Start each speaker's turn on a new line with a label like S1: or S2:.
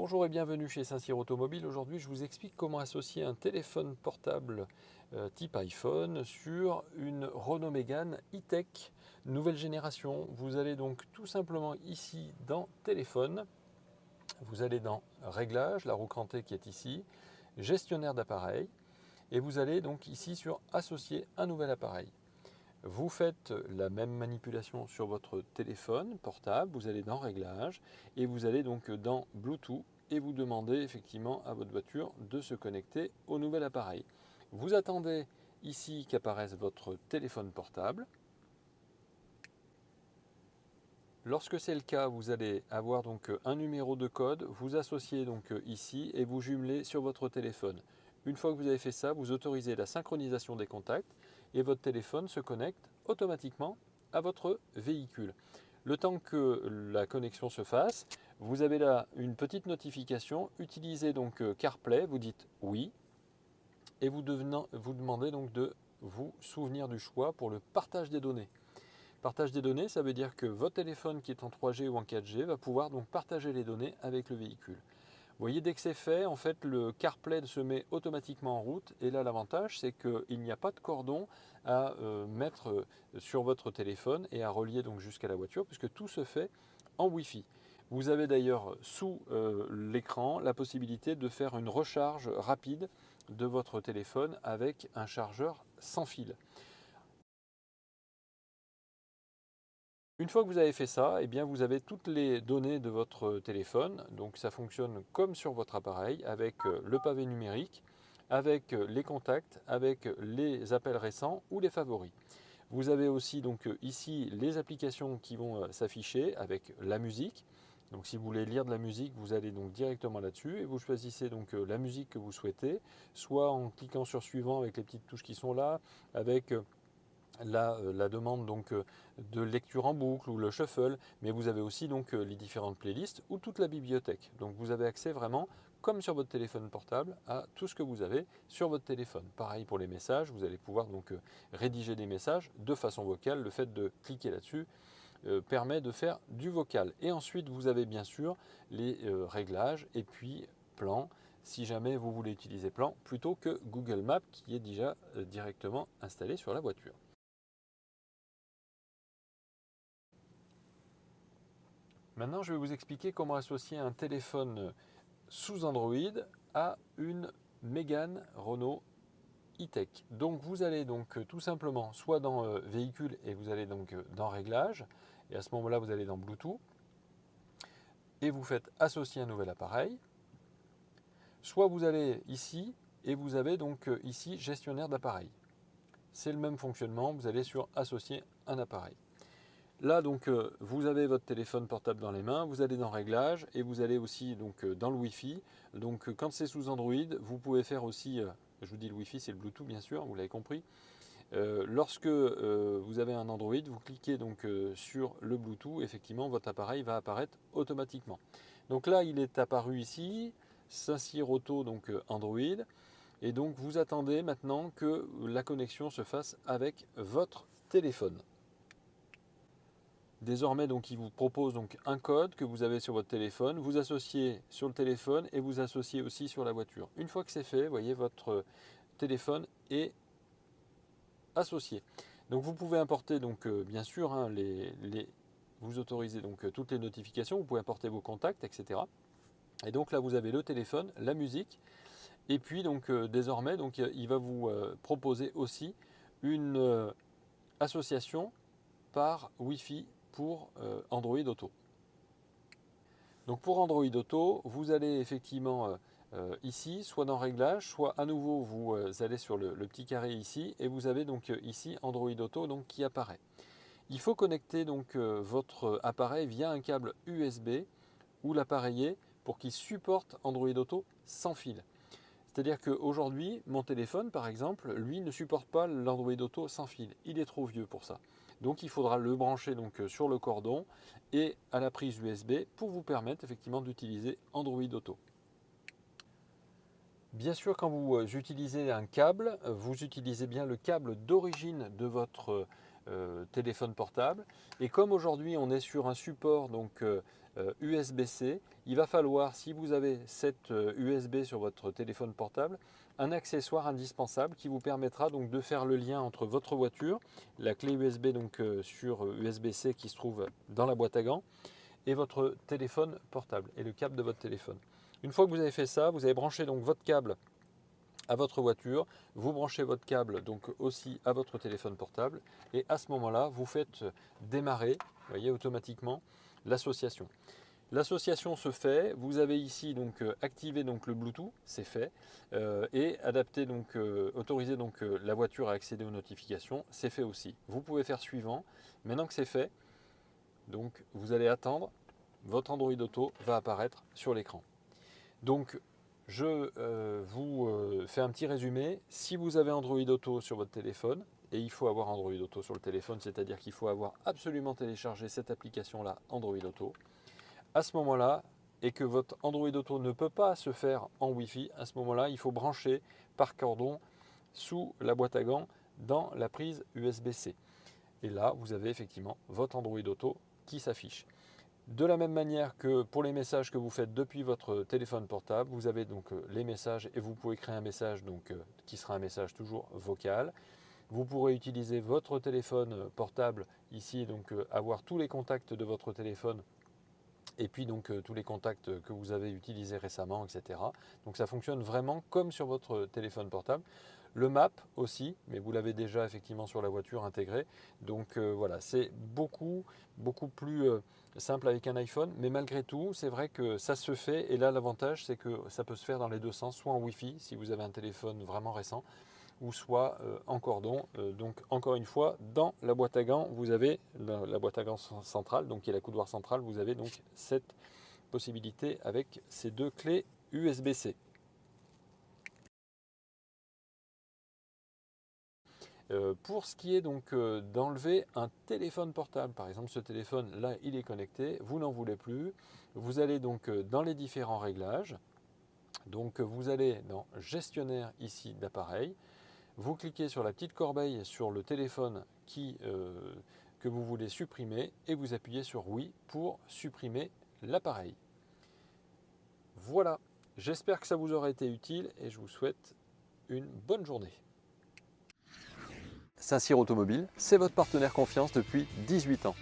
S1: Bonjour et bienvenue chez Saint-Cyr Automobile. Aujourd'hui, je vous explique comment associer un téléphone portable type iPhone sur une Renault Mégane e-Tech nouvelle génération. Vous allez donc tout simplement ici dans Téléphone, vous allez dans Réglages, la roue crantée qui est ici, Gestionnaire d'appareil, et vous allez donc ici sur Associer un nouvel appareil. Vous faites la même manipulation sur votre téléphone portable, vous allez dans Réglages et vous allez donc dans Bluetooth et vous demandez effectivement à votre voiture de se connecter au nouvel appareil. Vous attendez ici qu'apparaisse votre téléphone portable. Lorsque c'est le cas, vous allez avoir donc un numéro de code, vous associez donc ici et vous jumelez sur votre téléphone. Une fois que vous avez fait ça, vous autorisez la synchronisation des contacts et votre téléphone se connecte automatiquement à votre véhicule. Le temps que la connexion se fasse, vous avez là une petite notification. Utilisez donc CarPlay, vous dites oui et vous demandez donc de vous souvenir du choix pour le partage des données. Partage des données, ça veut dire que votre téléphone qui est en 3G ou en 4G va pouvoir donc partager les données avec le véhicule. Vous voyez, dès que c'est fait, en fait, le CarPlay se met automatiquement en route. Et là, l'avantage, c'est qu'il n'y a pas de cordon à mettre sur votre téléphone et à relier donc jusqu'à la voiture, puisque tout se fait en Wi-Fi. Vous avez d'ailleurs sous l'écran la possibilité de faire une recharge rapide de votre téléphone avec un chargeur sans fil. Une fois que vous avez fait ça, eh bien vous avez toutes les données de votre téléphone. Donc ça fonctionne comme sur votre appareil avec le pavé numérique, avec les contacts, avec les appels récents ou les favoris. Vous avez aussi donc ici les applications qui vont s'afficher avec la musique. Donc si vous voulez lire de la musique, vous allez donc directement là-dessus et vous choisissez donc la musique que vous souhaitez, soit en cliquant sur suivant avec les petites touches qui sont là, avec la demande donc de lecture en boucle ou le shuffle, mais vous avez aussi donc les différentes playlists ou toute la bibliothèque. Donc vous avez accès vraiment, comme sur votre téléphone portable, à tout ce que vous avez sur votre téléphone. Pareil pour les messages, vous allez pouvoir donc rédiger des messages de façon vocale. Le fait de cliquer là-dessus permet de faire du vocal. Et ensuite vous avez bien sûr les réglages et puis plan, si jamais vous voulez utiliser plan plutôt que Google Maps qui est déjà directement installé sur la voiture. Maintenant, je vais vous expliquer comment associer un téléphone sous Android à une Mégane Renault e-Tech. Donc vous allez donc tout simplement soit dans véhicule et vous allez donc dans réglages et à ce moment-là vous allez dans Bluetooth et vous faites associer un nouvel appareil. Soit vous allez ici et vous avez donc ici gestionnaire d'appareil. C'est le même fonctionnement, vous allez sur associer un appareil. Là, donc, vous avez votre téléphone portable dans les mains, vous allez dans Réglages et vous allez aussi donc, dans le Wi-Fi. Donc, quand c'est sous Android, vous pouvez faire aussi, je vous dis le Wi-Fi, c'est le Bluetooth bien sûr, vous l'avez compris. Lorsque vous avez un Android, vous cliquez donc sur le Bluetooth, effectivement, votre appareil va apparaître automatiquement. Donc là, il est apparu ici, Saint-Cyr Auto, donc Android. Et donc, vous attendez maintenant que la connexion se fasse avec votre téléphone. Désormais, donc, il vous propose donc un code que vous avez sur votre téléphone, vous associez sur le téléphone et vous associez aussi sur la voiture. Une fois que c'est fait, vous voyez, votre téléphone est associé. Donc vous pouvez importer donc bien sûr hein, vous autorisez donc toutes les notifications, vous pouvez importer vos contacts, etc. Et donc là vous avez le téléphone, la musique, et puis donc désormais donc il va vous proposer aussi une association par Wi-Fi pour Android Auto. Donc pour Android Auto, vous allez effectivement ici, soit dans Réglages, soit à nouveau vous allez sur le petit carré ici et vous avez donc ici Android Auto donc, qui apparaît. Il faut connecter donc votre appareil via un câble USB ou l'appareiller pour qu'il supporte Android Auto sans fil. C'est-à-dire qu'aujourd'hui, mon téléphone, par exemple, lui ne supporte pas l'Android Auto sans fil. Il est trop vieux pour ça. Donc il faudra le brancher donc, sur le cordon et à la prise USB pour vous permettre effectivement d'utiliser Android Auto. Bien sûr, quand vous utilisez un câble, vous utilisez bien le câble d'origine de votre téléphone portable. Et comme aujourd'hui on est sur un support donc USB-C, il va falloir, si vous avez cette USB sur votre téléphone portable, un accessoire indispensable qui vous permettra donc de faire le lien entre votre voiture, la clé USB donc sur USB-C qui se trouve dans la boîte à gants, et votre téléphone portable et le câble de votre téléphone. Une fois que vous avez fait ça, vous avez branché donc votre câble à votre voiture, vous branchez votre câble donc aussi à votre téléphone portable et à ce moment-là, vous faites démarrer, voyez, automatiquement l'association. L'association se fait, vous avez ici donc activé donc le Bluetooth, c'est fait, et adapté donc autorisé donc la voiture à accéder aux notifications, c'est fait aussi. Vous pouvez faire suivant. Maintenant que c'est fait, donc vous allez attendre, votre Android Auto va apparaître sur l'écran. Donc je vous fais un petit résumé. Si vous avez Android Auto sur votre téléphone, et il faut avoir Android Auto sur le téléphone, c'est-à-dire qu'il faut avoir absolument téléchargé cette application-là, Android Auto, à ce moment-là, et que votre Android Auto ne peut pas se faire en Wi-Fi, à ce moment-là, il faut brancher par cordon sous la boîte à gants dans la prise USB-C. Et là, vous avez effectivement votre Android Auto qui s'affiche. De la même manière que pour les messages que vous faites depuis votre téléphone portable, vous avez donc les messages et vous pouvez créer un message donc, qui sera un message toujours vocal. Vous pourrez utiliser votre téléphone portable ici, donc avoir tous les contacts de votre téléphone et puis donc tous les contacts que vous avez utilisés récemment, etc. Donc ça fonctionne vraiment comme sur votre téléphone portable. Le map aussi, mais vous l'avez déjà effectivement sur la voiture intégré. Donc voilà, c'est beaucoup plus simple avec un iPhone, mais malgré tout, c'est vrai que ça se fait. Et là, l'avantage, c'est que ça peut se faire dans les deux sens, soit en Wi-Fi si vous avez un téléphone vraiment récent, ou soit en cordon. Donc encore une fois, dans la boîte à gants, vous avez la boîte à gants centrale, donc qui est la coudoir centrale, vous avez donc cette possibilité avec ces deux clés USB-C. Pour ce qui est donc d'enlever un téléphone portable, par exemple ce téléphone là il est connecté, vous n'en voulez plus, vous allez donc dans les différents réglages, donc vous allez dans gestionnaire ici d'appareil, vous cliquez sur la petite corbeille sur le téléphone que vous voulez supprimer et vous appuyez sur oui pour supprimer l'appareil. Voilà, j'espère que ça vous aura été utile et je vous souhaite une bonne journée. Saint-Cyr Automobile, c'est votre partenaire confiance depuis 18 ans.